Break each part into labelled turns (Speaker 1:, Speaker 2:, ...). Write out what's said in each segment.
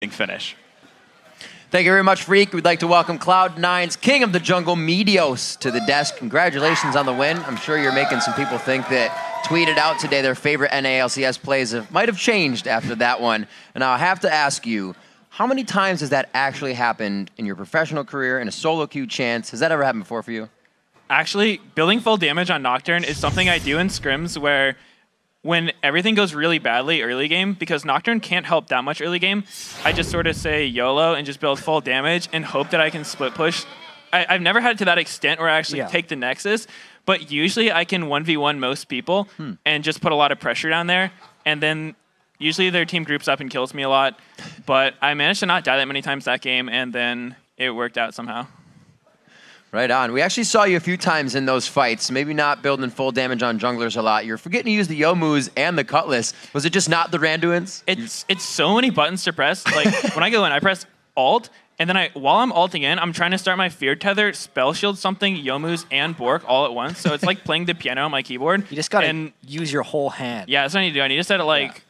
Speaker 1: finish.
Speaker 2: Thank you very much, Freak. We'd like to welcome Cloud9's King of the Jungle, Meteos, to the desk. Congratulations on the win. I'm sure you're making some people think that tweeted out today their favorite NALCS plays might have changed after that one. And now I have to ask you, how many times has that actually happened in your professional career in a solo queue chance? Has that ever happened before for you?
Speaker 1: Actually, building full damage on Nocturne is something I do in scrims where when everything goes really badly early game, because Nocturne can't help that much early game, I just sort of say YOLO and just build full damage and hope that I can split push. I've never had it to that extent where I actually take the Nexus, but usually I can 1v1 most people and just put a lot of pressure down there, and then usually their team groups up and kills me a lot. But I managed to not die that many times that game, and then it worked out somehow.
Speaker 2: Right on. We actually saw you a few times in those fights, maybe not building full damage on junglers a lot. You're forgetting to use the Yomus and the Cutlass. Was it just not the Randuins?
Speaker 1: It's so many buttons to press. Like, when I go in, I press Alt, and then while I'm ulting in, I'm trying to start my Fear Tether, Spell Shield something, Yomus, and Bork all at once. So it's like playing the piano on my keyboard.
Speaker 3: You just got to use your whole hand.
Speaker 1: Yeah, that's what I need to do. I need to set it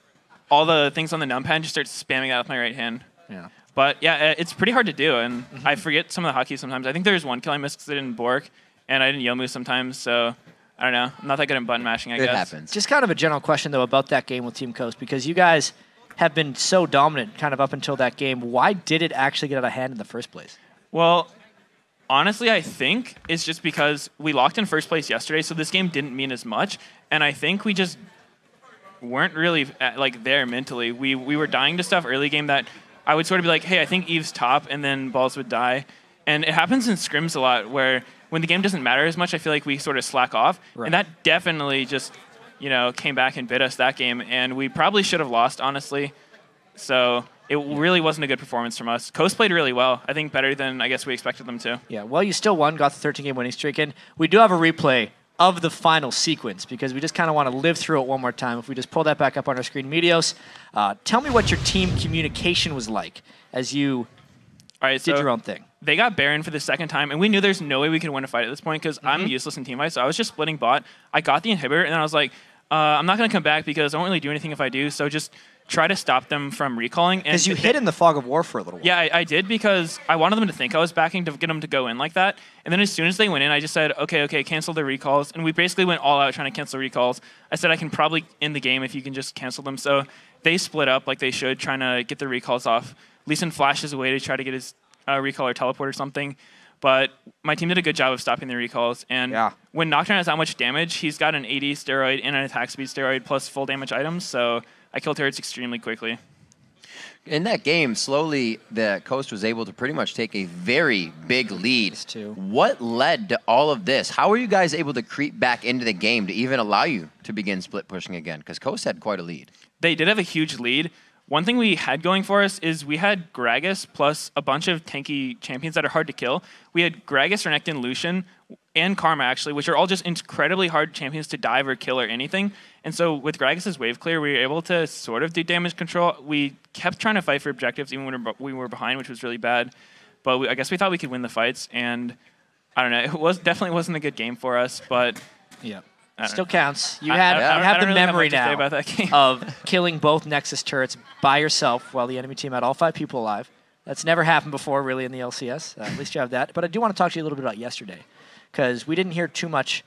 Speaker 1: all the things on the numpad and just start spamming that with my right hand.
Speaker 3: Yeah.
Speaker 1: But yeah, it's pretty hard to do, and I forget some of the hotkeys sometimes. I think there's one kill I missed because I didn't Bork, and I didn't Yomu sometimes, so I don't know. I'm not that good at button mashing, I guess.
Speaker 2: It happens.
Speaker 3: Just kind of a general question, though, about that game with Team Coast, because you guys have been so dominant kind of up until that game. Why did it actually get out of hand in the first place?
Speaker 1: Well, honestly, I think it's just because we locked in first place yesterday, so this game didn't mean as much, and I think we just weren't really there mentally. We were dying to stuff early game that I would sort of be like, hey, I think Eve's top, and then balls would die. And it happens in scrims a lot where when the game doesn't matter as much, I feel like we sort of slack off. Right. And that definitely just, came back and bit us that game. And we probably should have lost, honestly. So it really wasn't a good performance from us. Coast played really well. I think better than I guess we expected them to.
Speaker 3: Yeah, well, you still won, got the 13-game winning streak. And we do have a replay of the final sequence because we just kind of want to live through it one more time. If we just pull that back up on our screen. Meteos, tell me what your team communication was like as you did your own thing.
Speaker 1: They got Baron for the second time, and we knew there's no way we could win a fight at this point because I'm useless in team fights, so I was just splitting bot. I got the inhibitor, and then I was like, I'm not going to come back because I won't really do anything if I do, so just try to stop them from recalling.
Speaker 3: Because you hid in the fog of war for a little while.
Speaker 1: Yeah, I did because I wanted them to think I was backing to get them to go in like that. And then as soon as they went in, I just said, okay, cancel the recalls. And we basically went all out trying to cancel recalls. I said I can probably end the game if you can just cancel them. So they split up like they should, trying to get the recalls off. Lee Sin flashes away to try to get his recall or teleport or something. But my team did a good job of stopping the recalls. And when Nocturne has that much damage, he's got an AD steroid and an attack speed steroid plus full damage items. So I killed turrets extremely quickly.
Speaker 2: In that game, slowly, the Coast was able to pretty much take a very big lead. What led to all of this? How were you guys able to creep back into the game to even allow you to begin split pushing again? Because Coast had quite a lead.
Speaker 1: They did have a huge lead. One thing we had going for us is we had Gragas plus a bunch of tanky champions that are hard to kill. We had Gragas, Renekton, Lucian, and Karma, actually, which are all just incredibly hard champions to dive or kill or anything. And so with Gragas' wave clear, we were able to sort of do damage control. We kept trying to fight for objectives even when we were behind, which was really bad. But I guess we thought we could win the fights. And I don't know, it definitely wasn't a good game for us, but
Speaker 3: yeah. Still counts. You have the
Speaker 1: really
Speaker 3: memory
Speaker 1: now about that game.
Speaker 3: of killing both Nexus turrets by yourself while the enemy team had all 5 people alive. That's never happened before, really, in the LCS. At least you have that. But I do want to talk to you a little bit about yesterday, because we didn't hear too much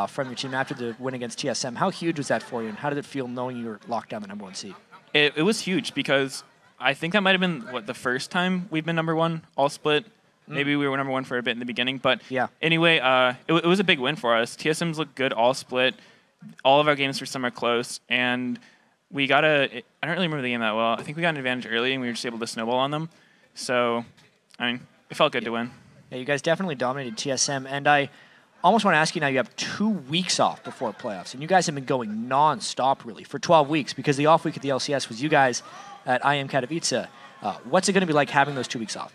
Speaker 3: from your team after the win against TSM. How huge was that for you, and how did it feel knowing you were locked down the #1 seed?
Speaker 1: It was huge because I think that might have been the first time we've been #1 all split. Maybe we were #1 for a bit in the beginning, but anyway, it was a big win for us. TSM's looked good all split. All of our games for some are close, and we got I don't really remember the game that well. I think we got an advantage early, and we were just able to snowball on them. So, I mean, it felt good to win.
Speaker 3: Yeah, you guys definitely dominated TSM, and I almost want to ask you now, you have 2 weeks off before playoffs, and you guys have been going non-stop, really, for 12 weeks, because the off week at the LCS was you guys at IM Katowice. What's it going to be like having those 2 weeks off?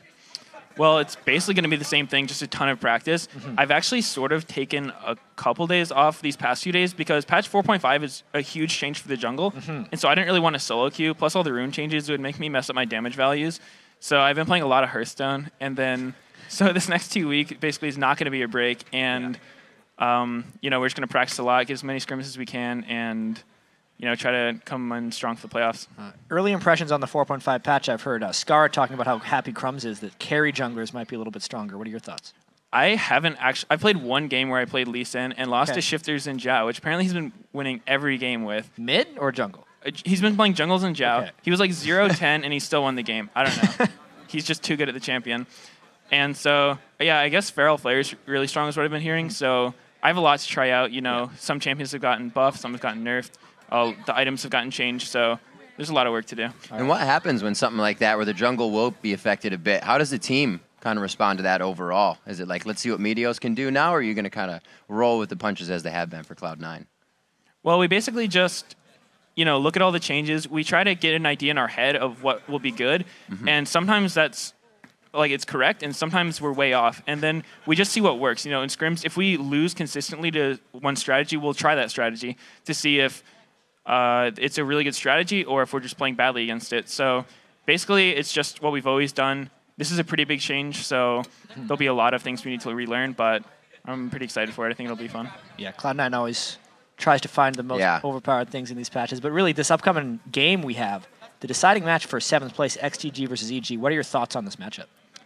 Speaker 1: Well, it's basically going to be the same thing, just a ton of practice. I've actually sort of taken a couple days off these past few days because patch 4.5 is a huge change for the jungle. And so I didn't really want to solo queue. Plus all the rune changes would make me mess up my damage values. So I've been playing a lot of Hearthstone. And then, so this next 2 weeks basically is not going to be a break. And, we're just going to practice a lot, get as many scrims as we can. And try to come in strong for the playoffs.
Speaker 3: Early impressions on the 4.5 patch, I've heard Scar talking about how happy Crumbs is that carry junglers might be a little bit stronger. What are your thoughts?
Speaker 1: I haven't actually. I played one game where I played Lee Sin and lost to Shifters and Zhao, which apparently he's been winning every game with.
Speaker 3: Mid or jungle?
Speaker 1: He's been playing jungles and Zhao.
Speaker 3: Okay.
Speaker 1: He was like 0-10 and he still won the game. I don't know. He's just too good at the champion. And so, yeah, I guess Feral Flare is really strong is what I've been hearing. So I have a lot to try out. Some champions have gotten buffed, some have gotten nerfed. The items have gotten changed. So there's a lot of work to do.
Speaker 2: And what happens when something like that, where the jungle will be affected a bit? How does the team kind of respond to that overall? Is it like, let's see what Meteos can do now, or are you going to kind of roll with the punches as they have been for Cloud9?
Speaker 1: Well, we basically just, look at all the changes. We try to get an idea in our head of what will be good. And sometimes that's, it's correct, and sometimes we're way off. And then we just see what works. In scrims, if we lose consistently to one strategy, we'll try that strategy to see if it's a really good strategy or if we're just playing badly against it. So basically, it's just what we've always done. This is a pretty big change, so there'll be a lot of things we need to relearn, but I'm pretty excited for it. I think it'll be fun.
Speaker 3: Yeah, Cloud9 always tries to find the most overpowered things in these patches. But really, this upcoming game we have, the deciding match for 7th place, XTG versus EG. What are your thoughts on this matchup?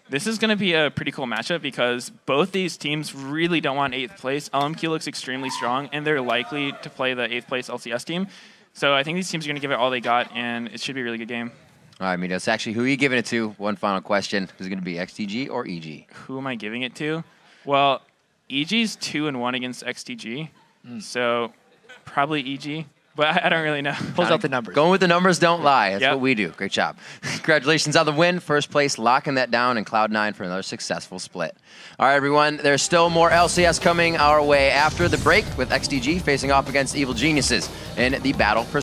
Speaker 1: This is going to be a pretty cool matchup because both these teams really don't want 8th place. LMQ looks extremely strong, and they're likely to play the 8th place LCS team. So I think these teams are going to give it all they got, and it should be a really good game.
Speaker 2: All right, Meteos, actually, who are you giving it to? One final question. Is it going to be XTG or EG?
Speaker 1: Who am I giving it to? Well, EG's 2-1 against XTG, so probably EG. But I don't really know.
Speaker 3: Pulls out the numbers.
Speaker 2: Going with the numbers don't lie. That's what we do. Great job. Congratulations on the win. First place, locking that down, and Cloud9 for another successful split. All right, everyone. There's still more LCS coming our way after the break with XTG facing off against Evil Geniuses in the battle for